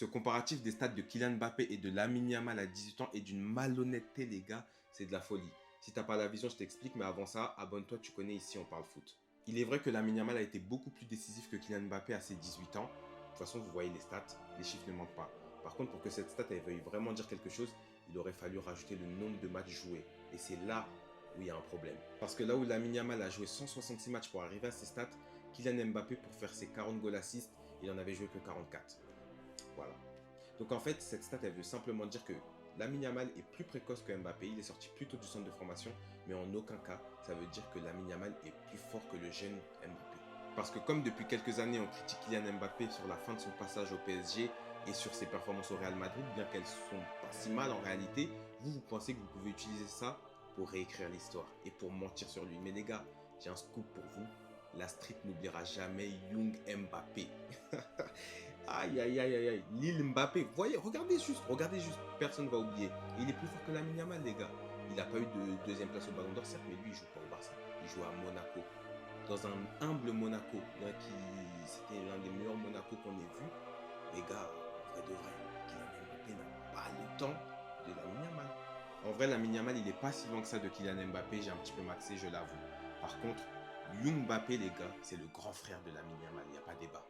Ce comparatif des stats de Kylian Mbappé et de Lamine Yamal à 18 ans est d'une malhonnêteté, les gars. C'est de la folie. Si t'as pas la vision, je t'explique, mais avant ça, abonne-toi, tu connais ici, on parle foot. Il est vrai que Lamine Yamal a été beaucoup plus décisif que Kylian Mbappé à ses 18 ans. De toute façon, vous voyez les stats, les chiffres ne mentent pas. Par contre, pour que cette stat elle veuille vraiment dire quelque chose, il aurait fallu rajouter le nombre de matchs joués. Et c'est là où il y a un problème. Parce que là où Lamine Yamal a joué 166 matchs pour arriver à ses stats, Kylian Mbappé, pour faire ses 40 goals assists, il en avait joué que 44. Voilà. Donc en fait, cette stat, elle veut simplement dire que Lamine Yamal est plus précoce que Mbappé, il est sorti plus tôt du centre de formation, mais en aucun cas, ça veut dire que Lamine Yamal est plus fort que le jeune Mbappé. Parce que comme depuis quelques années, on critique Kylian Mbappé sur la fin de son passage au PSG et sur ses performances au Real Madrid, bien qu'elles sont pas si mal en réalité, vous pensez que vous pouvez utiliser ça pour réécrire l'histoire et pour mentir sur lui. Mais les gars, j'ai un scoop pour vous. La street n'oubliera jamais Young Mbappé. Aïe, aïe, aïe, aïe, aïe. Lille Mbappé. Voyez, regardez juste. Personne ne va oublier. Et il est plus fort que Lamine Yamal, les gars. Il n'a pas eu de deuxième place au Ballon d'Or, certes, mais lui, il joue pas au Barça. Il joue à Monaco. Dans un humble Monaco. C'était l'un des meilleurs Monaco qu'on ait vu. Les gars, vrai de vrai, Kylian Mbappé n'a pas le temps de Lamine Yamal. En vrai, Lamine Yamal, il est pas si loin que ça de Kylian Mbappé. J'ai un petit peu maxé, je l'avoue. Par contre, Young Mbappé, les gars, c'est le grand frère de Lamine Yamal. Il n'y a pas débat.